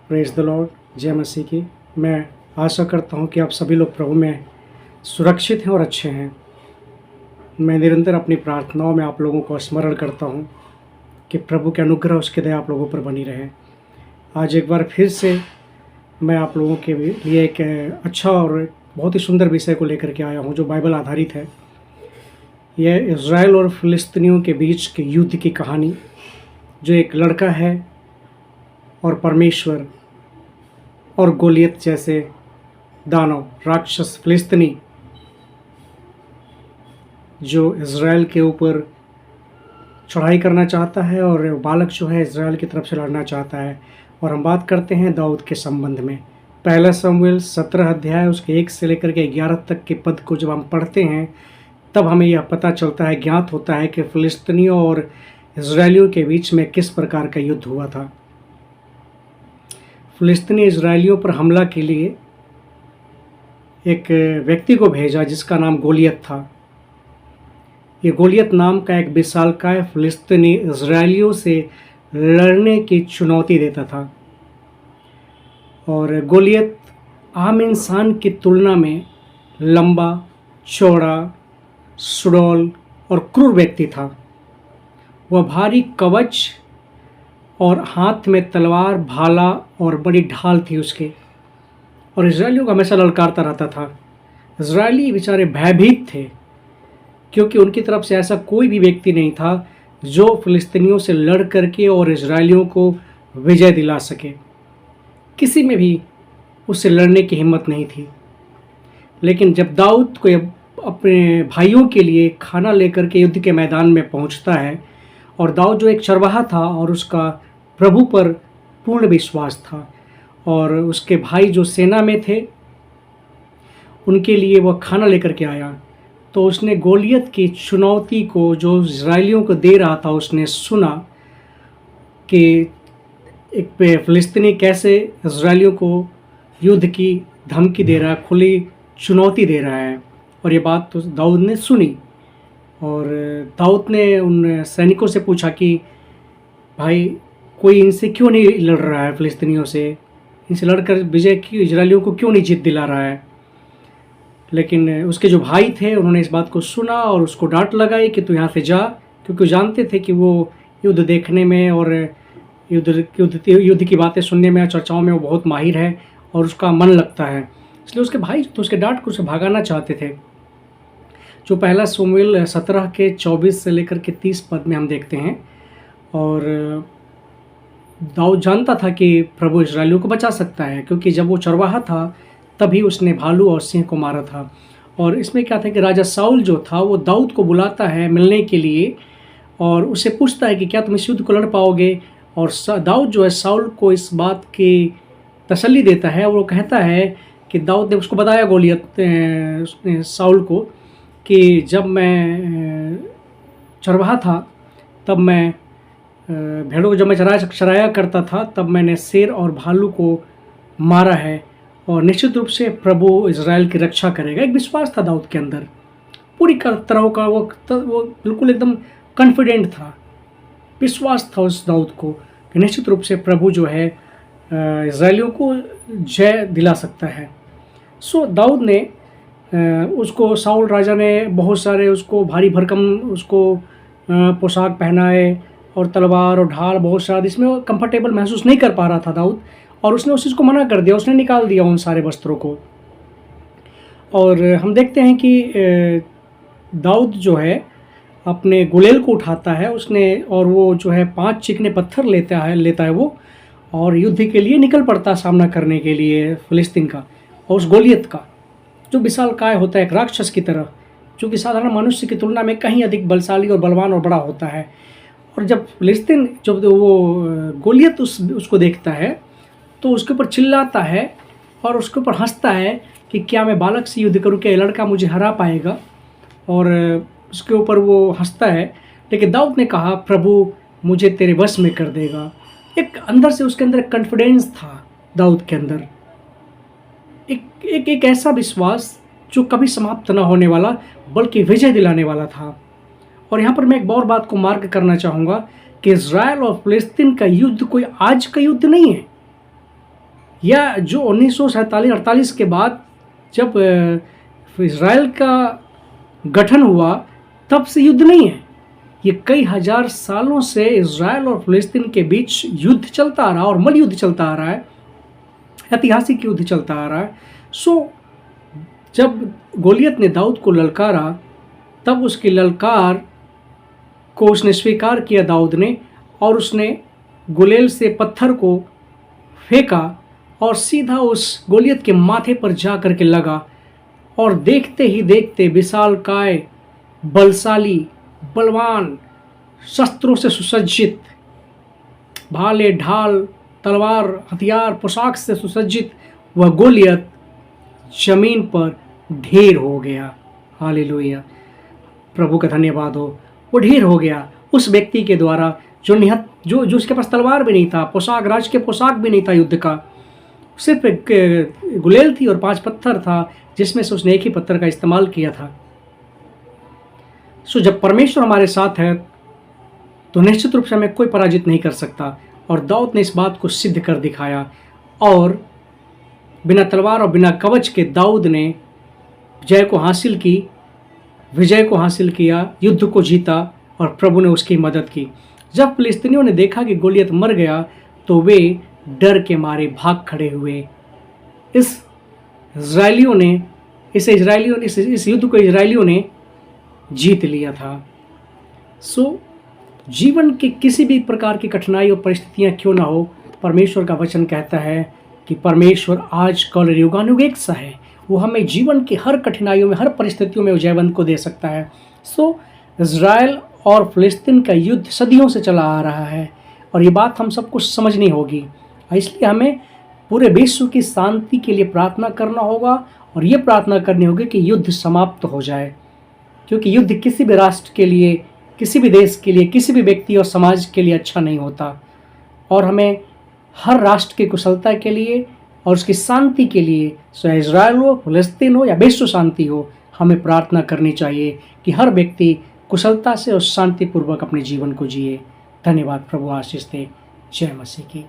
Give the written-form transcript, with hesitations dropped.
Praise the Lord, जय मसीह की। मैं आशा करता हूँ कि आप सभी लोग प्रभु में सुरक्षित हैं और अच्छे हैं। मैं निरंतर अपनी प्रार्थनाओं में आप लोगों को स्मरण करता हूँ कि प्रभु के अनुग्रह, उसकी दया आप लोगों पर बनी रहे। आज एक बार फिर से मैं आप लोगों के लिए एक अच्छा और बहुत ही सुंदर विषय को लेकर के आया हूँ, जो बाइबल आधारित है। यह इज़राइल और फ़िलिस्तीनियों के बीच के युद्ध की कहानी, जो एक लड़का है और परमेश्वर और गोलियत जैसे दानव, राक्षस फ़िलिस्तीनी, जो इज़राइल के ऊपर चढ़ाई करना चाहता है और बालक जो है इज़राइल की तरफ से लड़ना चाहता है। और हम बात करते हैं दाऊद के संबंध में। पहला शमूएल 17 अध्याय उसके 1 से लेकर के 11 तक के पद को जब हम पढ़ते हैं, तब हमें यह पता चलता है, ज्ञात होता है कि फ़िलिस्तीनियों और इज़राइलियों के बीच में किस प्रकार का युद्ध हुआ था। फ़िलिस्तीनी इज़राइलियों पर हमला के लिए एक व्यक्ति को भेजा जिसका नाम गोलियत था। ये गोलियत नाम का एक विशालकाय फ़िलिस्तीनी इज़राइलियों से लड़ने की चुनौती देता था। और गोलियत आम इंसान की तुलना में लंबा, चौड़ा, सुडौल और क्रूर व्यक्ति था। वह भारी कवच और हाथ में तलवार, भाला और बड़ी ढाल थी उसके, और इज़राइलियों को हमेशा ललकारता रहता था। इज़राइली बेचारे भयभीत थे, क्योंकि उनकी तरफ से ऐसा कोई भी व्यक्ति नहीं था जो फ़िलिस्तीनियों से लड़ करके और इज़राइलियों को विजय दिला सके। किसी में भी उससे लड़ने की हिम्मत नहीं थी। लेकिन जब दाऊद को अपने भाइयों के लिए खाना लेकर के युद्ध के मैदान में पहुंचता है, और दाऊद जो एक चरवाहा था और उसका प्रभु पर पूर्ण विश्वास था, और उसके भाई जो सेना में थे उनके लिए वह खाना लेकर के आया, तो उसने गोलियत की चुनौती को जो इज़राइलियों को दे रहा था, उसने सुना कि एक फ़िलिस्तीनी कैसे इज़राइलियों को युद्ध की धमकी दे रहा है, खुली चुनौती दे रहा है। और ये बात तो दाऊद ने सुनी, और दाऊद ने उन सैनिकों से पूछा कि भाई, कोई इनसे क्यों नहीं लड़ रहा है, फ़िलिस्तीनियों से इनसे लड़कर विजय की इज़राइलियों को क्यों नहीं जीत दिला रहा है। लेकिन उसके जो भाई थे उन्होंने इस बात को सुना और उसको डांट लगाई कि तू यहाँ से जा, क्योंकि वो जानते थे कि वो युद्ध देखने में और युद्ध की बातें सुनने में, चर्चाओं में वो बहुत माहिर है और उसका मन लगता है। इसलिए उसके भाई तो उसके डांट को उसे भगाना चाहते थे, जो पहला शमूएल 17 के 24 से लेकर के 30 पद में हम देखते हैं। और दाऊद जानता था कि प्रभु इज़राइलियों को बचा सकता है, क्योंकि जब वो चरवाहा था तभी उसने भालू और सिंह को मारा था। और इसमें क्या था कि राजा साउल जो था वो दाऊद को बुलाता है मिलने के लिए, और उससे पूछता है कि क्या तुम इस युद्ध को लड़ पाओगे। और दाऊद जो है साउल को इस बात की तसल्ली देता है, और वो कहता है कि दाऊद ने उसको बताया, गोलियत साउल को, कि जब मैं चरवाहा था तब मैं भेड़ों को जब मैं चराया करता था, तब मैंने शेर और भालू को मारा है, और निश्चित रूप से प्रभु इज़राइल की रक्षा करेगा। एक विश्वास था दाऊद के अंदर पूरी तरह का। वो बिल्कुल एकदम कॉन्फिडेंट था, विश्वास था उस दाऊद को कि निश्चित रूप से प्रभु जो है इज़राइलियों को जय दिला सकता है। सो दाऊद ने उसको, साउल राजा ने बहुत सारे उसको भारी भरकम उसको पोशाक पहनाए और तलवार और ढाल बहुत सारा, जिसमें वो कंफर्टेबल महसूस नहीं कर पा रहा था दाऊद, और उसने उस चीज़ को मना कर दिया, उसने निकाल दिया उन सारे वस्त्रों को। और हम देखते हैं कि दाऊद जो है अपने गुलेल को उठाता है उसने, और वो जो है 5 चिकने पत्थर लेता है वो, और युद्ध के लिए निकल पड़ता है सामना करने के लिए फ़िलिस्तीन का और उस गोलियत का, जो विशालकाय होता है एक राक्षस की तरह, जो कि साधारण मनुष्य की तुलना में कहीं अधिक बलशाली और बलवान और बड़ा होता है। और जब फ़िलिस्तीन, जब वो गोलियत उसको देखता है तो उसके ऊपर चिल्लाता है और उसके ऊपर हंसता है कि क्या मैं बालक से युद्ध करूं, क्या ये लड़का मुझे हरा पाएगा। और उसके ऊपर वो हंसता है, लेकिन दाऊद ने कहा, प्रभु मुझे तेरे वश में कर देगा। एक अंदर से उसके अंदर एक कॉन्फिडेंस था दाऊद के अंदर, एक ऐसा विश्वास जो कभी समाप्त ना होने वाला बल्कि विजय दिलाने वाला था। और यहाँ पर मैं एक और बात को मार्क करना चाहूँगा कि इज़राइल और फ़िलिस्तीन का युद्ध कोई आज का युद्ध नहीं है। या जो 1947-48 के बाद जब इज़राइल का गठन हुआ तब से युद्ध नहीं है। ये कई हजार सालों से इज़राइल और फ़िलिस्तीन के बीच युद्ध चलता आ रहा है और मल युद्ध चलता आ रहा है, ऐतिहासिक युद्ध चलता आ रहा है। सो जब गोलियत ने दाऊद को ललकारा तब उसकी ललकार को उसने स्वीकार किया दाऊद ने, और उसने गुलेल से पत्थर को फेंका और सीधा उस गोलियत के माथे पर जा कर के लगा। और देखते ही देखते विशालकाय, बलशाली, बलवान, शस्त्रों से सुसज्जित, भाले, ढाल, तलवार, हथियार, पोशाक से सुसज्जित वह गोलियत जमीन पर ढेर हो गया। हालेलुया, प्रभु का धन्यवाद हो। वो ढेर हो गया उस व्यक्ति के द्वारा जो उसके पास तलवार भी नहीं था, पोशाक, राज के पोशाक भी नहीं था युद्ध का, सिर्फ एक गुलेल थी और 5 पत्थर था जिसमें से उसने एक ही पत्थर का इस्तेमाल किया था। सो जब परमेश्वर हमारे साथ है तो निश्चित रूप से हमें कोई पराजित नहीं कर सकता। और दाऊद ने इस बात को सिद्ध कर दिखाया, और बिना तलवार और बिना कवच के दाऊद ने विजय को हासिल किया, युद्ध को जीता और प्रभु ने उसकी मदद की। जब फिलिस्तीनियों ने देखा कि गोलियत मर गया तो वे डर के मारे भाग खड़े हुए। इस युद्ध को इजरायलियों ने जीत लिया था। सो जीवन के किसी भी प्रकार की कठिनाई और परिस्थितियां क्यों ना हो, परमेश्वर का वचन कहता है कि परमेश्वर आज कल और युगानुग एक सा है। वो हमें जीवन की हर कठिनाइयों में, हर परिस्थितियों में जयवंत को दे सकता है। सो इज़राइल और फ़िलिस्तीन का युद्ध सदियों से चला आ रहा है और ये बात हम सबको समझनी होगी। इसलिए हमें पूरे विश्व की शांति के लिए प्रार्थना करना होगा और ये प्रार्थना करनी होगी कि युद्ध समाप्त हो जाए, क्योंकि युद्ध किसी भी राष्ट्र के लिए, किसी भी देश के लिए, किसी भी व्यक्ति और समाज के लिए अच्छा नहीं होता। और हमें हर राष्ट्र की कुशलता के लिए और उसकी शांति के लिए, चाहे इज़राइल हो, फ़िलिस्तीन हो या विश्व शांति हो, हमें प्रार्थना करनी चाहिए कि हर व्यक्ति कुशलता से और शांतिपूर्वक अपने जीवन को जिए। धन्यवाद। प्रभु आशीष दे। जय मसीह की।